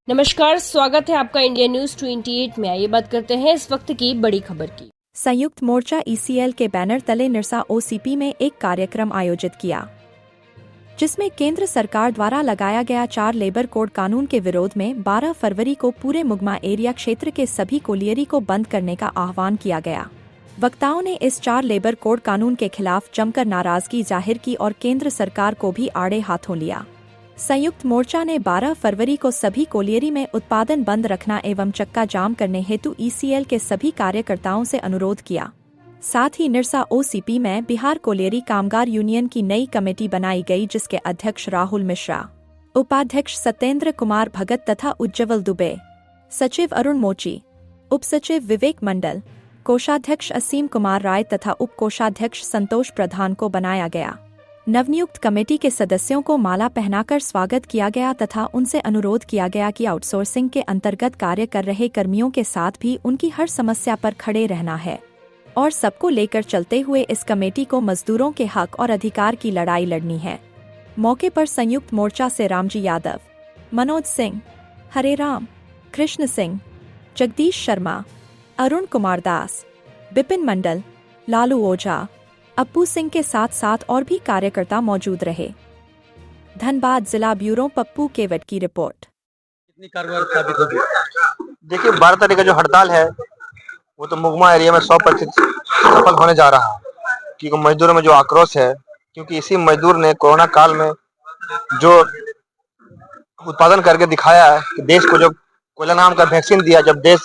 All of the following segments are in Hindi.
नमस्कार, स्वागत है आपका इंडिया न्यूज 28 में। आइए बात करते हैं इस वक्त की बड़ी खबर की। संयुक्त मोर्चा ईसीएल के बैनर तले निरसा ओसीपी में एक कार्यक्रम आयोजित किया, जिसमें केंद्र सरकार द्वारा लगाया गया 4 लेबर कोड कानून के विरोध में 12 फरवरी को पूरे मुगमा एरिया क्षेत्र के सभी कोलियरी को बंद करने का आह्वान किया गया। वक्ताओं ने इस 4 लेबर कोड कानून के खिलाफ जमकर नाराजगी जाहिर की और केंद्र सरकार को भी आड़े हाथों लिया। संयुक्त मोर्चा ने 12 फरवरी को सभी कोलियरी में उत्पादन बंद रखना एवं चक्का जाम करने हेतु ईसीएल के सभी कार्यकर्ताओं से अनुरोध किया। साथ ही निरसा ओसीपी में बिहार कोलियरी कामगार यूनियन की नई कमेटी बनाई गई, जिसके अध्यक्ष राहुल मिश्रा, उपाध्यक्ष सत्येंद्र कुमार भगत तथा उज्जवल दुबे, सचिव अरुण मोची, उप सचिव विवेक मंडल, कोषाध्यक्ष असीम कुमार राय तथा उप कोषाध्यक्ष संतोष प्रधान को बनाया गया। नवनियुक्त कमेटी के सदस्यों को माला पहनाकर स्वागत किया गया तथा उनसे अनुरोध किया गया कि आउटसोर्सिंग के अंतर्गत कार्य कर रहे कर्मियों के साथ भी उनकी हर समस्या पर खड़े रहना है और सबको लेकर चलते हुए इस कमेटी को मजदूरों के हक और अधिकार की लड़ाई लड़नी है। मौके पर संयुक्त मोर्चा से रामजी यादव, मनोज सिंह, हरे राम, कृष्ण सिंह, जगदीश शर्मा, अरुण कुमार दास, बिपिन मंडल, लालू ओझा, अप्पू सिंह के साथ साथ और भी कार्यकर्ता मौजूद रहे। धनबाद जिला ब्यूरो पप्पू केवट की रिपोर्ट। कितनी कारगर साबित होगी? देखिए, 12 तारीख का जो हड़ताल है वो तो मुगमा एरिया में 100% सफल होने जा रहा है, क्योंकि मजदूरों में जो आक्रोश है, क्योंकि इसी मजदूर ने कोरोना काल में जो उत्पादन करके दिखाया है कि देश को जो कोयला नाम का वैक्सीन दिया, जब देश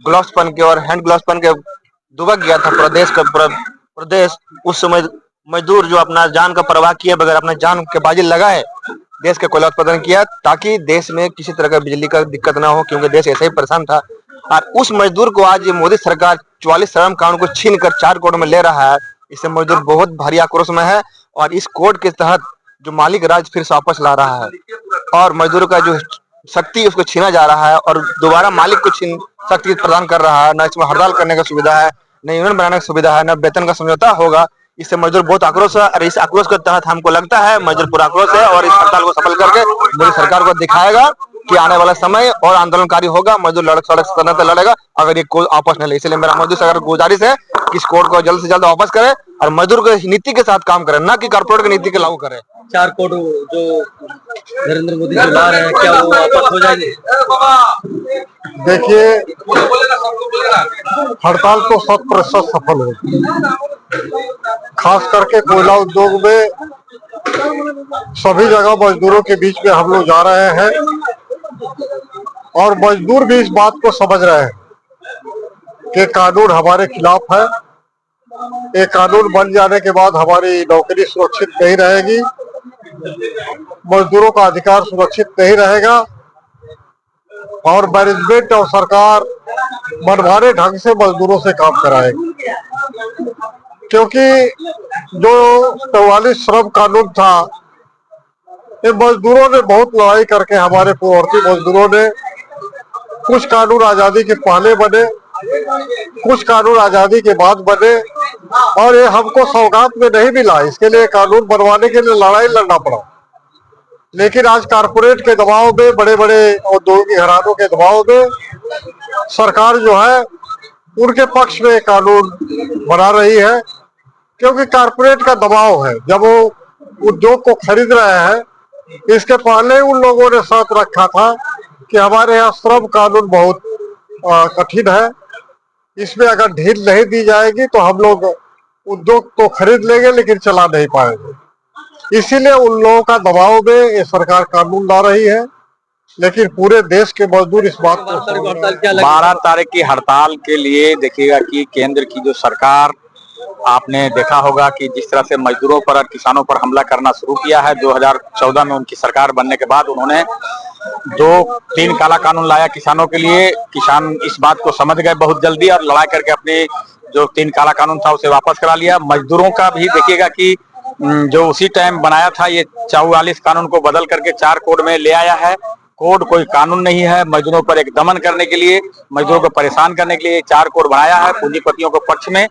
ग्लव्स पहन के और हैंड ग्लव्स पहन के दुबक गया था प्रदेश, उस समय मजदूर जो अपना जान का परवाह किए बगैर अपने जान के बाजी लगाए देश के कोयला उत्पादन किया, ताकि देश में किसी तरह का बिजली का दिक्कत ना हो, क्योंकि देश ऐसे ही परेशान था। और उस मजदूर को आज ये मोदी सरकार 44 श्रम कानून को छीन कर 4 कोड में ले रहा है। इससे मजदूर बहुत भारी आक्रोश में है और इस कोड के तहत जो मालिक राज फिर से वापस ला रहा है और मजदूरों का जो शक्ति उसको छीना जा रहा है और दोबारा मालिक को शक्ति प्रदान कर रहा है। न इसमें हड़ताल करने का सुविधा है, न यूनियन बनाने की सुविधा है, न वेतन का समझौता होगा। इससे मजदूर बहुत आक्रोश है और इस आक्रोश के तहत हमको लगता है मजदूर पूरा आक्रोश है और इस हड़ताल को सफल करके मोदी सरकार को दिखाएगा कि आने वाला समय और आंदोलनकारी होगा। मजदूर सड़क पे लड़ेगा अगर ये कोड वापस नहीं ले। इसलिए मेरा मजदूर सरकार को गुजारिश है कि इस कोड को जल्द से जल्द वापस करे और मजदूर की नीति के साथ काम करे, न कि कॉर्पोरेट की नीति के लागू करे। 4 कोड जो नरेंद्र मोदी जी ला रहे हैं, क्या वो वापस हो जाएंगे? देखिए, हड़ताल तो 100% सफल होगी। खास करके कोयला उद्योग में सभी जगह मजदूरों के बीच में हम लोग जा रहे हैं और मजदूर भी इस बात को समझ रहे हैं कि कानून हमारे खिलाफ है। ये कानून बन जाने के बाद हमारी नौकरी सुरक्षित नहीं रहेगी, मजदूरों का अधिकार सुरक्षित नहीं रहेगा और मैनेजमेंट और सरकार मनमाने ढंग से मजदूरों से काम कराएगी। क्योंकि जो 44 श्रम कानून था, ये मजदूरों ने बहुत लड़ाई करके, हमारे पूर्ववर्ती मजदूरों ने, कुछ कानून आजादी के पहले बने, कुछ कानून आजादी के बाद बने और ये हमको सौगात में नहीं मिला। इसके लिए कानून बनवाने के लिए लड़ाई लड़ना पड़ा। लेकिन आज कारपोरेट के दबाव में, बड़े बड़े औद्योगिक घरानों के दबाव में सरकार जो है उनके पक्ष में कानून बना रही है, क्योंकि कारपोरेट का दबाव है। जब वो उद्योग को खरीद रहे हैं, इसके पहले उन लोगों ने साथ रखा था कि हमारे यहाँ श्रम कानून बहुत कठिन है, इसमें अगर ढील नहीं दी जाएगी तो हम लोग उद्योग तो खरीद लेंगे लेकिन चला नहीं पाएंगे। इसीलिए उन लोगों का दबाव में ये सरकार कानून ला रही है, लेकिन पूरे देश के मजदूर इस बात को 12 तारीख की हड़ताल के लिए देखिएगा कि केंद्र की जो सरकार, आपने देखा होगा कि जिस तरह से मजदूरों पर और किसानों पर हमला करना शुरू किया है। 2014 में उनकी सरकार बनने के बाद उन्होंने 2-3 काला कानून लाया किसानों के लिए। किसान इस बात को समझ गए बहुत जल्दी और लड़ाई करके अपने जो 3 काला कानून था उसे वापस करा लिया। मजदूरों का भी देखिएगा कि जो उसी टाइम बनाया था, ये 44 कानून को बदल करके 4 कोड में ले आया है। कोड कोई कानून नहीं है, मजदूरों पर एक दमन करने के लिए, मजदूरों को परेशान करने के लिए 4 कोड बनाया है। पूंजीपतियों के पक्ष में,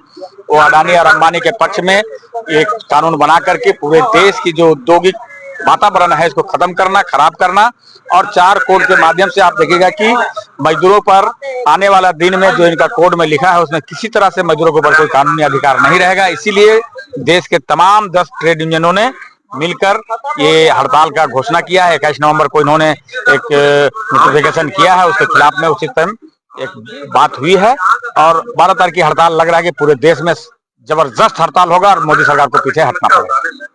वो अडानी और अंबानी के पक्ष में एक कानून बना करके पूरे देश की जो औद्योगिक वातावरण है इसको खत्म करना, खराब करना। और 4 कोड के माध्यम से आप देखिएगा कि मजदूरों पर आने वाला दिन में जो इनका कोड में लिखा है उसमें किसी तरह से मजदूरों के ऊपर कोई कानूनी अधिकार नहीं रहेगा। इसीलिए देश के तमाम 10 ट्रेड यूनियनों ने मिलकर ये हड़ताल का घोषणा किया है। 21 नवंबर को इन्होंने एक नोटिफिकेशन किया है, उसके खिलाफ में उसी टाइम एक बात हुई है और 12 तारीख की हड़ताल लग रहा है कि पूरे देश में जबरदस्त हड़ताल होगा और मोदी सरकार को पीछे हटना पड़ेगा।